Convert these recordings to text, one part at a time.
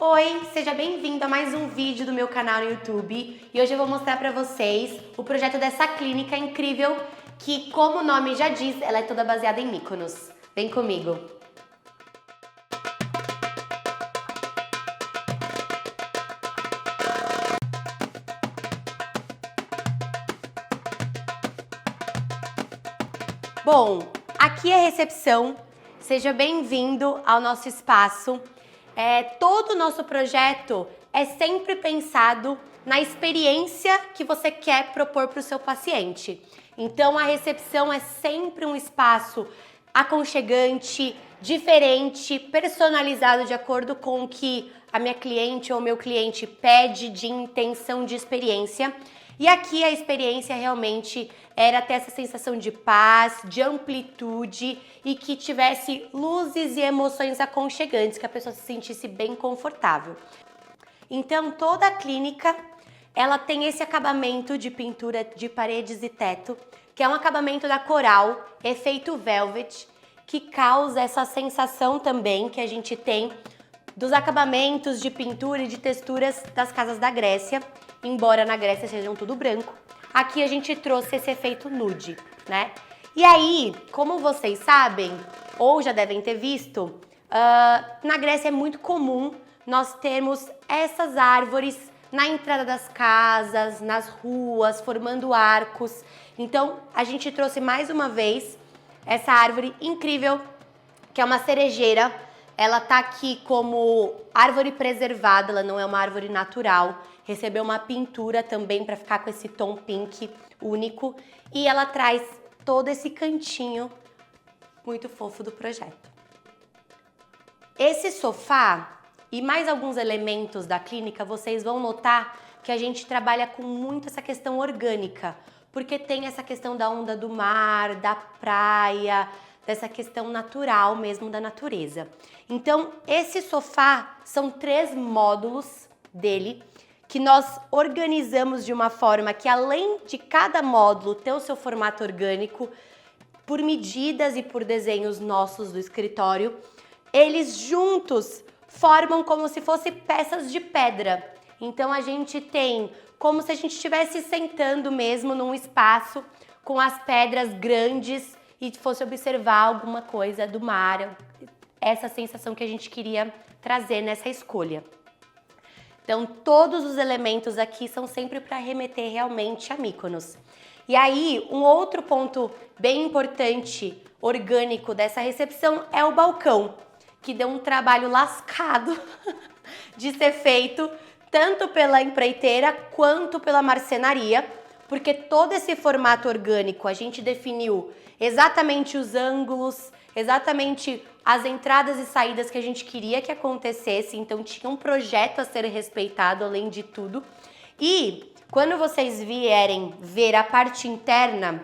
Oi, seja bem-vindo a mais um vídeo do meu canal no YouTube e hoje eu vou mostrar para vocês o projeto dessa clínica incrível que, como o nome já diz, ela é toda baseada em Mykonos. Vem comigo! Bom, aqui é a recepção, seja bem-vindo ao nosso espaço. Todo o nosso projeto é sempre pensado na experiência que você quer propor para o seu paciente. Então a recepção é sempre um espaço aconchegante, diferente, personalizado de acordo com o que a minha cliente ou meu cliente pede de intenção de experiência. E aqui a experiência realmente era ter essa sensação de paz, de amplitude e que tivesse luzes e emoções aconchegantes, que a pessoa se sentisse bem confortável. Então toda a clínica ela tem esse acabamento de pintura de paredes e teto, que é um acabamento da Coral, efeito velvet, que causa essa sensação também que a gente tem dos acabamentos de pintura e de texturas das casas da Grécia, embora na Grécia sejam tudo branco. Aqui a gente trouxe esse efeito nude, né? E aí, como vocês sabem, ou já devem ter visto, na Grécia é muito comum nós termos essas árvores na entrada das casas, nas ruas, formando arcos. Então, a gente trouxe mais uma vez essa árvore incrível, que é uma cerejeira. Ela tá aqui como árvore preservada, ela não é uma árvore natural. Recebeu uma pintura também para ficar com esse tom pink único. E ela traz todo esse cantinho muito fofo do projeto. Esse sofá e mais alguns elementos da clínica, vocês vão notar que a gente trabalha com muito essa questão orgânica, porque tem essa questão da onda do mar, da praia, dessa questão natural mesmo da natureza. Então, esse sofá são 3 módulos dele que nós organizamos de uma forma que, além de cada módulo ter o seu formato orgânico, por medidas e por desenhos nossos do escritório, eles juntos formam como se fossem peças de pedra. Então a gente tem como se a gente estivesse sentando mesmo num espaço com as pedras grandes e fosse observar alguma coisa do mar. Essa sensação que a gente queria trazer nessa escolha. Então todos os elementos aqui são sempre para remeter realmente a Mykonos. E aí um outro ponto bem importante orgânico dessa recepção é o balcão, que deu um trabalho lascado de ser feito tanto pela empreiteira quanto pela marcenaria, porque todo esse formato orgânico a gente definiu exatamente os ângulos, exatamente as entradas e saídas que a gente queria que acontecesse, então tinha um projeto a ser respeitado além de tudo. E quando vocês vierem ver a parte interna,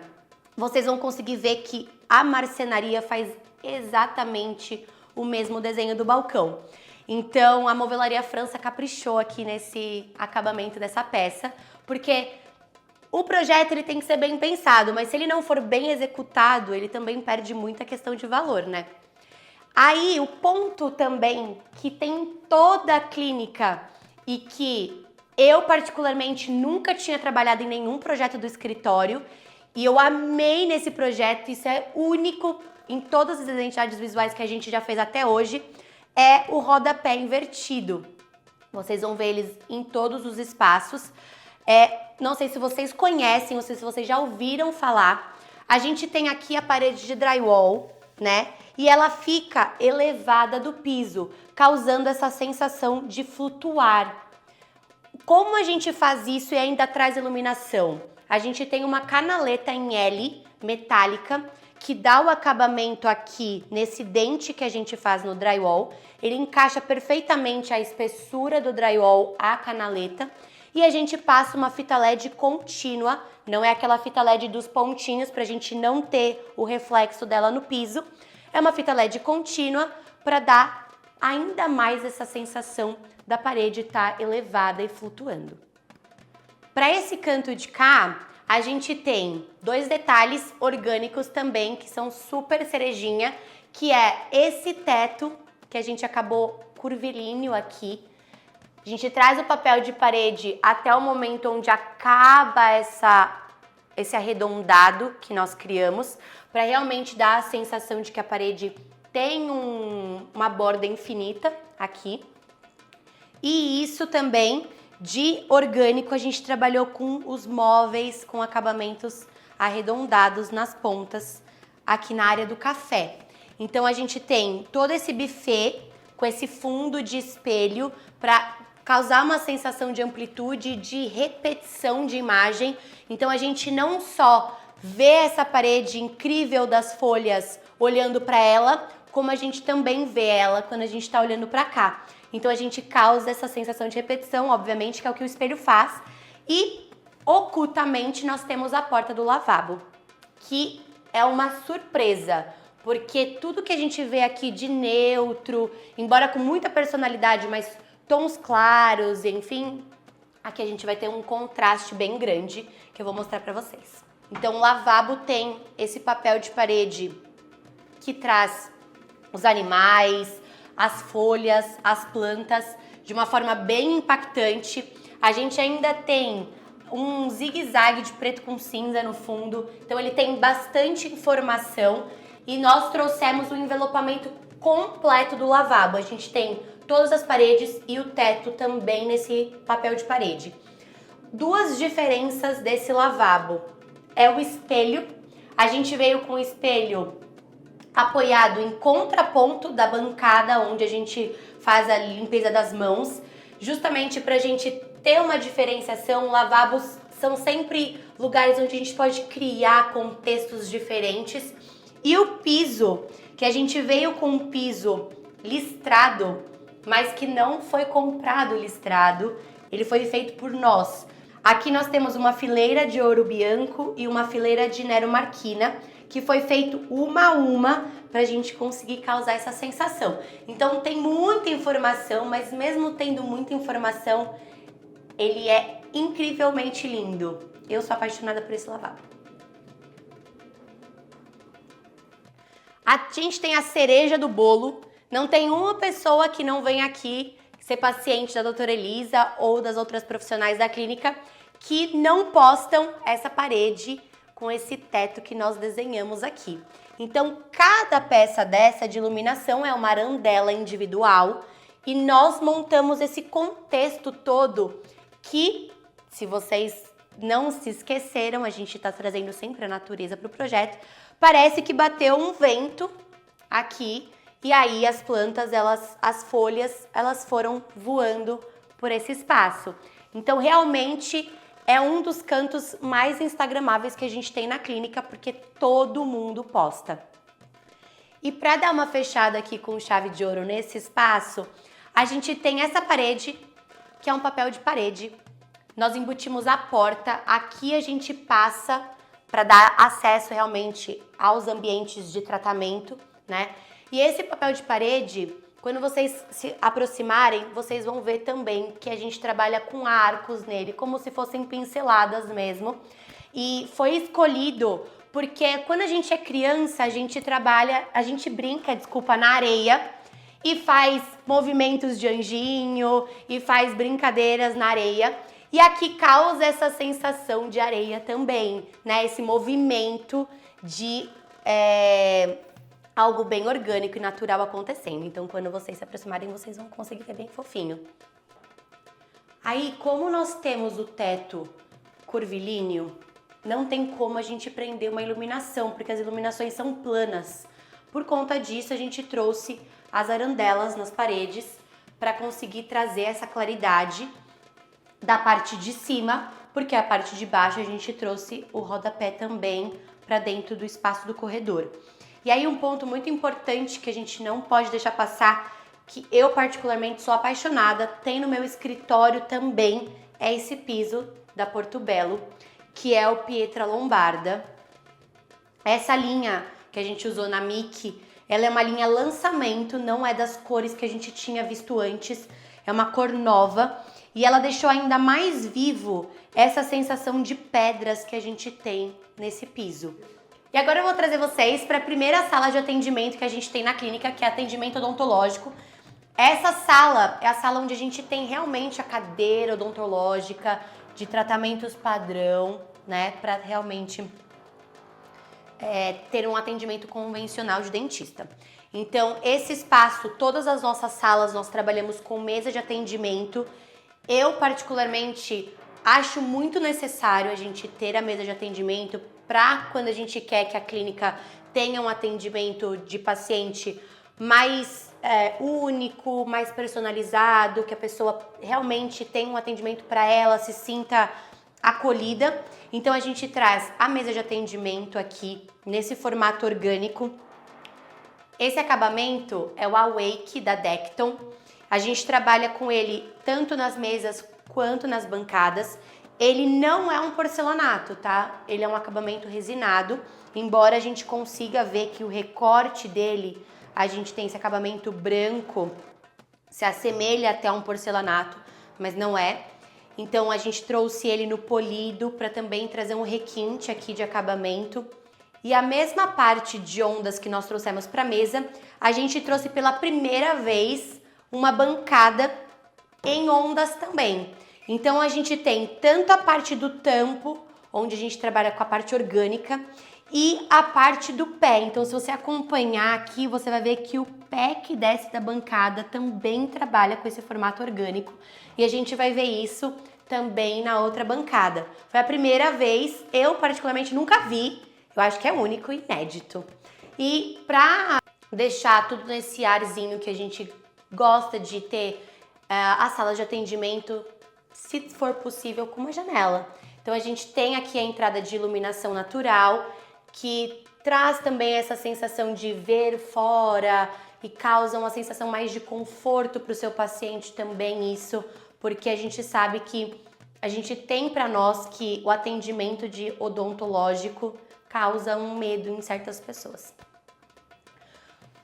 vocês vão conseguir ver que a marcenaria faz exatamente o mesmo desenho do balcão. Então a Movelaria França caprichou aqui nesse acabamento dessa peça, porque o projeto ele tem que ser bem pensado, mas se ele não for bem executado, ele também perde muita questão de valor, né? Aí o ponto também que tem em toda a clínica e que eu particularmente nunca tinha trabalhado em nenhum projeto do escritório e eu amei nesse projeto, isso é único em todas as identidades visuais que a gente já fez até hoje, é o rodapé invertido. Vocês vão ver eles em todos os espaços. Não sei se vocês conhecem, ou se vocês já ouviram falar. A gente tem aqui a parede de drywall, né? E ela fica elevada do piso, causando essa sensação de flutuar. Como a gente faz isso e ainda traz iluminação? A gente tem uma canaleta em L, metálica, que dá o acabamento aqui nesse dente que a gente faz no drywall. Ele encaixa perfeitamente a espessura do drywall à canaleta. E a gente passa uma fita LED contínua, não é aquela fita LED dos pontinhos para a gente não ter o reflexo dela no piso. É uma fita LED contínua para dar ainda mais essa sensação da parede estar elevada e flutuando. Para esse canto de cá, a gente tem 2 detalhes orgânicos também, que são super cerejinha, que é esse teto, que a gente acabou curvilíneo aqui, A gente traz o papel de parede até o momento onde acaba esse arredondado que nós criamos, para realmente dar a sensação de que a parede tem uma borda infinita aqui. E isso também, de orgânico, a gente trabalhou com os móveis, com acabamentos arredondados nas pontas, aqui na área do café. Então a gente tem todo esse buffet com esse fundo de espelho para causar uma sensação de amplitude, de repetição de imagem. Então a gente não só vê essa parede incrível das folhas olhando para ela, como a gente também vê ela quando a gente está olhando para cá. Então a gente causa essa sensação de repetição, obviamente, que é o que o espelho faz. E ocultamente nós temos a porta do lavabo, que é uma surpresa, porque tudo que a gente vê aqui de neutro, embora com muita personalidade, mas tons claros, enfim, aqui a gente vai ter um contraste bem grande que eu vou mostrar para vocês. Então o lavabo tem esse papel de parede que traz os animais, as folhas, as plantas, de uma forma bem impactante. A gente ainda tem um zigue-zague de preto com cinza no fundo, então ele tem bastante informação e nós trouxemos o envelopamento completo do lavabo. A gente tem todas as paredes e o teto também nesse papel de parede. Duas diferenças desse lavabo é o espelho. A gente veio com o espelho apoiado em contraponto da bancada onde a gente faz a limpeza das mãos, justamente para a gente ter uma diferenciação. Lavabos são sempre lugares onde a gente pode criar contextos diferentes. E o piso, que a gente veio com um piso listrado, mas que não foi comprado listrado, ele foi feito por nós. Aqui nós temos uma fileira de ouro bianco e uma fileira de Nero Marquina, que foi feito uma a uma para a gente conseguir causar essa sensação. Então tem muita informação, mas mesmo tendo muita informação, ele é incrivelmente lindo. Eu sou apaixonada por esse lavabo. A gente tem a cereja do bolo. Não tem uma pessoa que não vem aqui ser paciente da doutora Elisa ou das outras profissionais da clínica que não postam essa parede com esse teto que nós desenhamos aqui. Então, cada peça dessa de iluminação é uma arandela individual e nós montamos esse contexto todo que, se vocês não se esqueceram, a gente está trazendo sempre a natureza para o projeto, parece que bateu um vento aqui e aí as plantas, as folhas, elas foram voando por esse espaço. Então, realmente é um dos cantos mais instagramáveis que a gente tem na clínica, porque todo mundo posta. E para dar uma fechada aqui com chave de ouro nesse espaço, a gente tem essa parede, que é um papel de parede. Nós embutimos a porta, aqui a gente passa para dar acesso realmente aos ambientes de tratamento, né? E esse papel de parede, quando vocês se aproximarem, vocês vão ver também que a gente trabalha com arcos nele, como se fossem pinceladas mesmo. E foi escolhido porque quando a gente é criança, a gente brinca, na areia e faz movimentos de anjinho e faz brincadeiras na areia. E aqui causa essa sensação de areia também, né? Esse movimento de algo bem orgânico e natural acontecendo. Então, quando vocês se aproximarem, vocês vão conseguir ver bem fofinho. Aí, como nós temos o teto curvilíneo, não tem como a gente prender uma iluminação, porque as iluminações são planas. Por conta disso, a gente trouxe as arandelas nas paredes para conseguir trazer essa claridade da parte de cima, porque a parte de baixo a gente trouxe o rodapé também para dentro do espaço do corredor. E aí um ponto muito importante que a gente não pode deixar passar, que eu particularmente sou apaixonada, tem no meu escritório também, é esse piso da Portobello, que é o Pietra Lombarda. Essa linha que a gente usou na Mickey, ela é uma linha lançamento, não é das cores que a gente tinha visto antes, é uma cor nova e ela deixou ainda mais vivo essa sensação de pedras que a gente tem nesse piso. E agora eu vou trazer vocês para a primeira sala de atendimento que a gente tem na clínica, que é atendimento odontológico. Essa sala é a sala onde a gente tem realmente a cadeira odontológica de tratamentos padrão, né, para realmente ter um atendimento convencional de dentista. Então, esse espaço, todas as nossas salas, nós trabalhamos com mesa de atendimento. Eu, particularmente, acho muito necessário a gente ter a mesa de atendimento para quando a gente quer que a clínica tenha um atendimento de paciente mais único, mais personalizado, que a pessoa realmente tenha um atendimento para ela, se sinta acolhida. Então a gente traz a mesa de atendimento aqui nesse formato orgânico. Esse acabamento é o Awake da Decton. A gente trabalha com ele tanto nas mesas quanto nas bancadas. Ele não é um porcelanato, tá? Ele é um acabamento resinado, embora a gente consiga ver que o recorte dele, a gente tem esse acabamento branco, se assemelha até a um porcelanato, mas não é. Então a gente trouxe ele no polido para também trazer um requinte aqui de acabamento. E a mesma parte de ondas que nós trouxemos para a mesa, a gente trouxe pela primeira vez uma bancada em ondas também. Então a gente tem tanto a parte do tampo, onde a gente trabalha com a parte orgânica, e a parte do pé. Então se você acompanhar aqui, você vai ver que o pé que desce da bancada também trabalha com esse formato orgânico. E a gente vai ver isso também na outra bancada. Foi a primeira vez, eu particularmente nunca vi, eu acho que é único e inédito. E para deixar tudo nesse arzinho que a gente gosta de ter, a sala de atendimento, se for possível, com uma janela. Então a gente tem aqui a entrada de iluminação natural, que traz também essa sensação de ver fora e causa uma sensação mais de conforto para o seu paciente também isso, porque a gente sabe que a gente tem para nós que o atendimento de odontológico causa um medo em certas pessoas.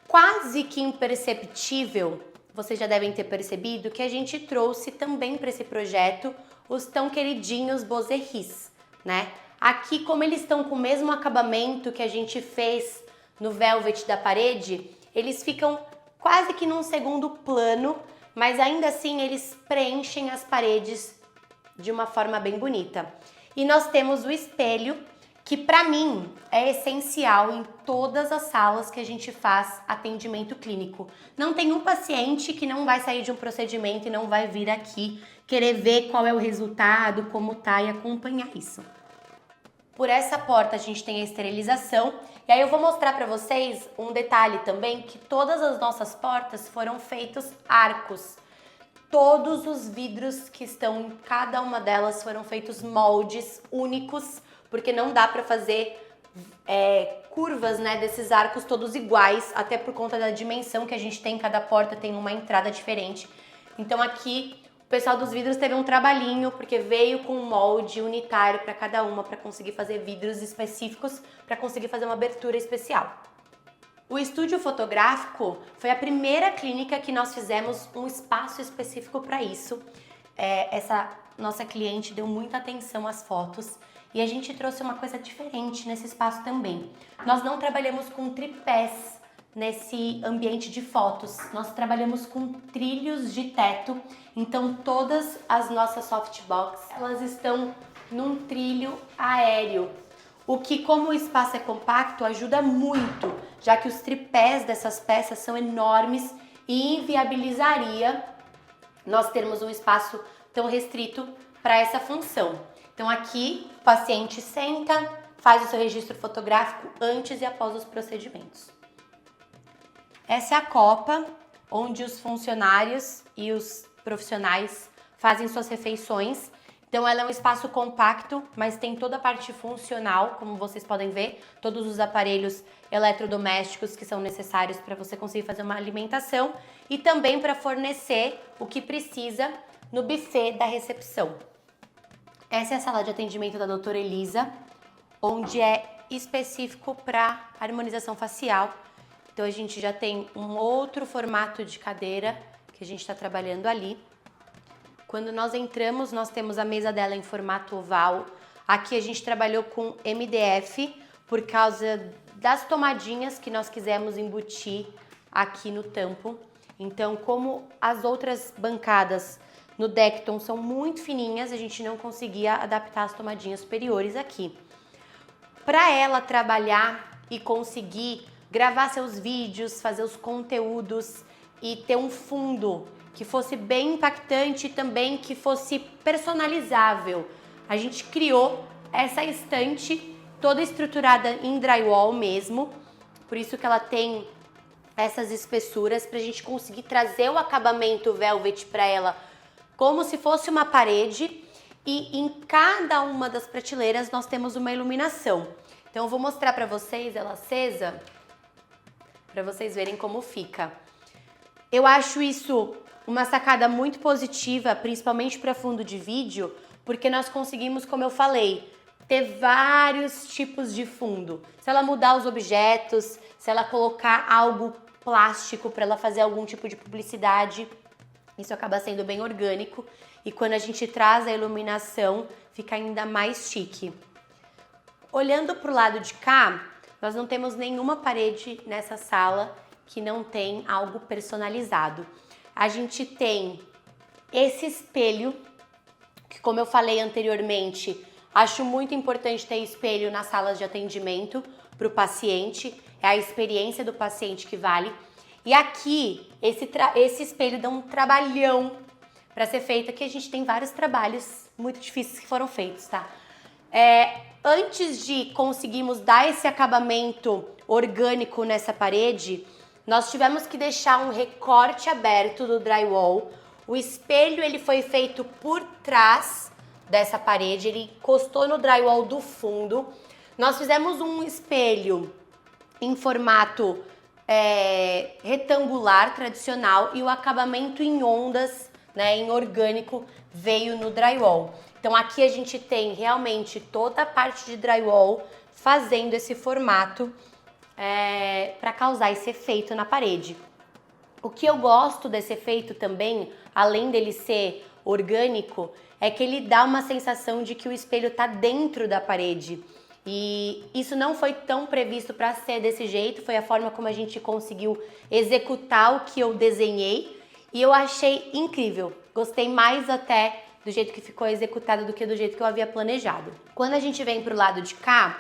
Quase que imperceptível, vocês já devem ter percebido que a gente trouxe também para esse projeto os tão queridinhos Boserris, né? Aqui, como eles estão com o mesmo acabamento que a gente fez no velvet da parede, eles ficam quase que num segundo plano, mas ainda assim eles preenchem as paredes de uma forma bem bonita. E nós temos o espelho, que para mim é essencial em todas as salas que a gente faz atendimento clínico. Não tem um paciente que não vai sair de um procedimento e não vai vir aqui querer ver qual é o resultado, como tá e acompanhar isso. Por essa porta a gente tem a esterilização, e aí eu vou mostrar para vocês um detalhe também, que todas as nossas portas foram feitos arcos. Todos os vidros que estão em cada uma delas foram feitos moldes únicos, porque não dá para fazer curvas, né, desses arcos todos iguais, até por conta da dimensão que a gente tem, cada porta tem uma entrada diferente. Então aqui o pessoal dos vidros teve um trabalhinho, porque veio com um molde unitário para cada uma, para conseguir fazer vidros específicos, para conseguir fazer uma abertura especial. O estúdio fotográfico foi a primeira clínica que nós fizemos um espaço específico para isso. Essa nossa cliente deu muita atenção às fotos e a gente trouxe uma coisa diferente nesse espaço também. Nós não trabalhamos com tripés nesse ambiente de fotos, nós trabalhamos com trilhos de teto, então todas as nossas softbox, elas estão num trilho aéreo, o que, como o espaço é compacto, ajuda muito, já que os tripés dessas peças são enormes e inviabilizaria nós termos um espaço tão restrito para essa função. Então aqui o paciente senta, faz o seu registro fotográfico antes e após os procedimentos. Essa é a copa onde os funcionários e os profissionais fazem suas refeições. Então ela é um espaço compacto, mas tem toda a parte funcional, como vocês podem ver, todos os aparelhos eletrodomésticos que são necessários para você conseguir fazer uma alimentação e também para fornecer o que precisa no buffet da recepção. Essa é a sala de atendimento da doutora Elisa, onde é específico para harmonização facial. Então a gente já tem um outro formato de cadeira que a gente está trabalhando ali. Quando nós entramos, nós temos a mesa dela em formato oval. Aqui a gente trabalhou com MDF por causa das tomadinhas que nós quisemos embutir aqui no tampo. Então, como as outras bancadas no Decton são muito fininhas, a gente não conseguia adaptar as tomadinhas superiores aqui. Para ela trabalhar e conseguir gravar seus vídeos, fazer os conteúdos e ter um fundo que fosse bem impactante e também que fosse personalizável, a gente criou essa estante toda estruturada em drywall mesmo, por isso que ela tem essas espessuras para a gente conseguir trazer o acabamento velvet para ela como se fosse uma parede, e em cada uma das prateleiras nós temos uma iluminação. Então eu vou mostrar para vocês ela acesa, para vocês verem como fica. Eu acho isso uma sacada muito positiva, principalmente para fundo de vídeo, porque nós conseguimos, como eu falei, ter vários tipos de fundo. Se ela mudar os objetos, se ela colocar algo plástico para ela fazer algum tipo de publicidade, isso acaba sendo bem orgânico, e quando a gente traz a iluminação, fica ainda mais chique. Olhando para o lado de cá, nós não temos nenhuma parede nessa sala que não tem algo personalizado. A gente tem esse espelho, que como eu falei anteriormente, acho muito importante ter espelho nas salas de atendimento para o paciente, é a experiência do paciente que vale. E aqui, esse espelho dá um trabalhão para ser feito. Aqui a gente tem vários trabalhos muito difíceis que foram feitos, tá? Antes de conseguirmos dar esse acabamento orgânico nessa parede, nós tivemos que deixar um recorte aberto do drywall. O espelho ele foi feito por trás dessa parede, ele encostou no drywall do fundo. Nós fizemos um espelho em formato retangular, tradicional, e o acabamento em ondas, né, em orgânico, veio no drywall. Então aqui a gente tem realmente toda a parte de drywall fazendo esse formato para causar esse efeito na parede. O que eu gosto desse efeito também, além dele ser orgânico, é que ele dá uma sensação de que o espelho está dentro da parede. E isso não foi tão previsto para ser desse jeito, foi a forma como a gente conseguiu executar o que eu desenhei e eu achei incrível. Gostei mais até do jeito que ficou executado do que do jeito que eu havia planejado. Quando a gente vem para o lado de cá,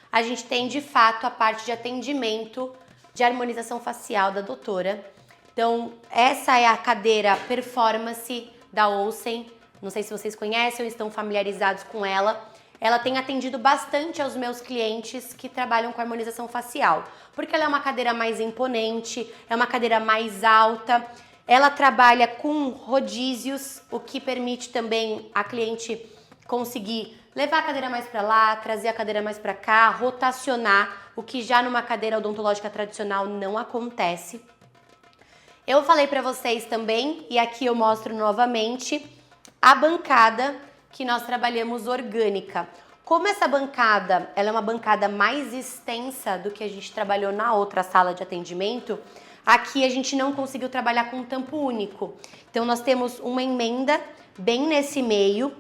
a gente tem de fato a parte de atendimento de harmonização facial da doutora. Então, essa é a cadeira Performance da Olsen. Não sei se vocês conhecem ou estão familiarizados com ela. Ela tem atendido bastante aos meus clientes que trabalham com harmonização facial, porque ela é uma cadeira mais imponente, é uma cadeira mais alta, ela trabalha com rodízios, o que permite também a cliente conseguir levar a cadeira mais para lá, trazer a cadeira mais para cá, rotacionar, o que já numa cadeira odontológica tradicional não acontece. Eu falei para vocês também, e aqui eu mostro novamente, a bancada que nós trabalhamos orgânica. Como essa bancada, ela é uma bancada mais extensa do que a gente trabalhou na outra sala de atendimento, aqui a gente não conseguiu trabalhar com um tampo único. Então nós temos uma emenda bem nesse meio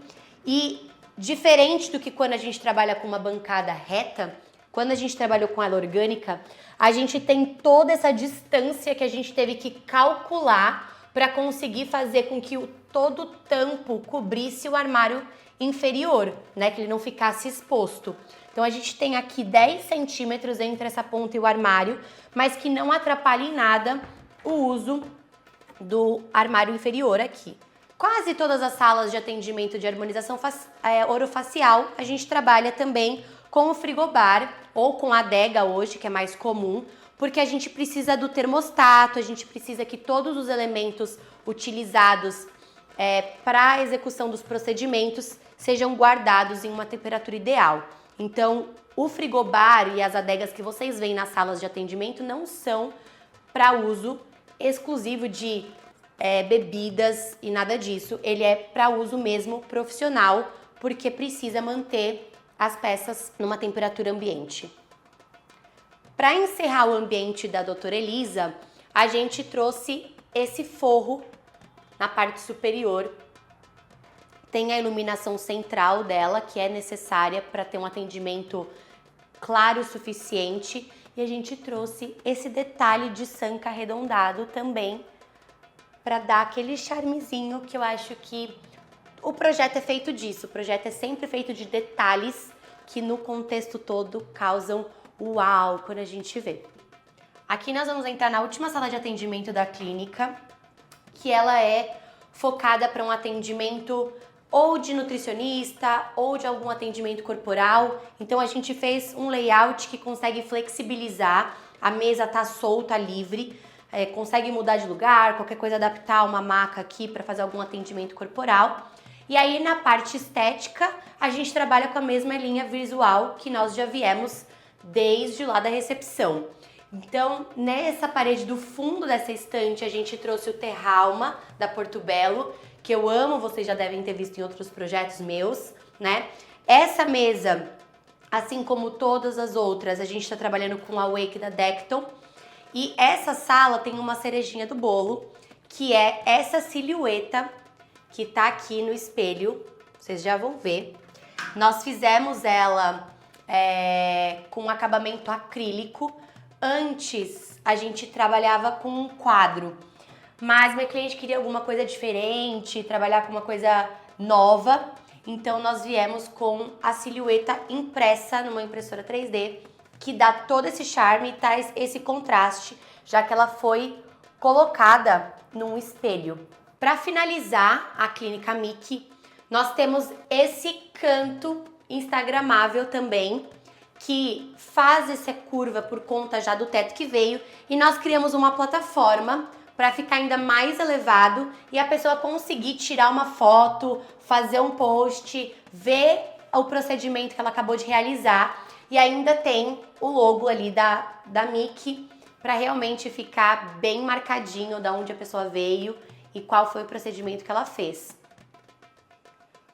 e diferente do que quando a gente trabalha com uma bancada reta, quando a gente trabalhou com ela orgânica, a gente tem toda essa distância que a gente teve que calcular para conseguir fazer com que todo o tampo cobrisse o armário inferior, né, que ele não ficasse exposto. Então a gente tem aqui 10 centímetros entre essa ponta e o armário, mas que não atrapalha em nada o uso do armário inferior aqui. Quase todas as salas de atendimento de harmonização orofacial, a gente trabalha também com o frigobar ou com a adega hoje, que é mais comum, porque a gente precisa do termostato, a gente precisa que todos os elementos utilizados para a execução dos procedimentos sejam guardados em uma temperatura ideal. Então, o frigobar e as adegas que vocês veem nas salas de atendimento não são para uso exclusivo de bebidas e nada disso. Ele é para uso mesmo profissional, porque precisa manter as peças numa temperatura ambiente. Para encerrar o ambiente da doutora Elisa, a gente trouxe esse forro na parte superior. Tem a iluminação central dela, que é necessária para ter um atendimento claro o suficiente. E a gente trouxe esse detalhe de sanca arredondado também para dar aquele charmezinho que eu acho que o projeto é feito disso. O projeto é sempre feito de detalhes que no contexto todo causam uau quando a gente vê. Aqui nós vamos entrar na última sala de atendimento da clínica, que ela é focada para um atendimento ou de nutricionista ou de algum atendimento corporal. Então a gente fez um layout que consegue flexibilizar, a mesa tá solta, livre, consegue mudar de lugar, qualquer coisa adaptar uma maca aqui para fazer algum atendimento corporal. E aí na parte estética a gente trabalha com a mesma linha visual que nós já viemos desde lá da recepção. Então, nessa parede do fundo dessa estante, a gente trouxe o Terralma, da Portobello, que eu amo, vocês já devem ter visto em outros projetos meus, né? Essa mesa, assim como todas as outras, a gente tá trabalhando com a Wake da Decton. E essa sala tem uma cerejinha do bolo, que é essa silhueta que tá aqui no espelho, vocês já vão ver. Nós fizemos ela com acabamento acrílico. Antes, a gente trabalhava com um quadro, mas meu cliente queria alguma coisa diferente, trabalhar com uma coisa nova, então nós viemos com a silhueta impressa numa impressora 3D, que dá todo esse charme e traz esse contraste, já que ela foi colocada num espelho. Para finalizar a clínica Mickey, nós temos esse canto instagramável também, que faz essa curva por conta já do teto que veio, e nós criamos uma plataforma para ficar ainda mais elevado e a pessoa conseguir tirar uma foto, fazer um post, ver o procedimento que ela acabou de realizar, e ainda tem o logo ali da Mickey para realmente ficar bem marcadinho da onde a pessoa veio e qual foi o procedimento que ela fez.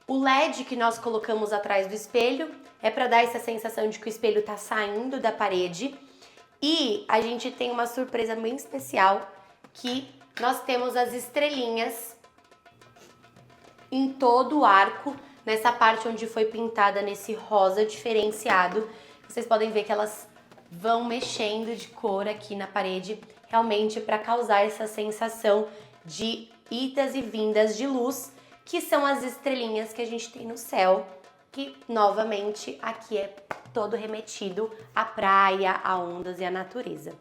O LED que nós colocamos atrás do espelho é para dar essa sensação de que o espelho está saindo da parede. E a gente tem uma surpresa bem especial, que nós temos as estrelinhas em todo o arco, nessa parte onde foi pintada nesse rosa diferenciado. Vocês podem ver que elas vão mexendo de cor aqui na parede, realmente para causar essa sensação de idas e vindas de luz, que são as estrelinhas que a gente tem no céu, que novamente aqui é todo remetido à praia, a ondas e à natureza.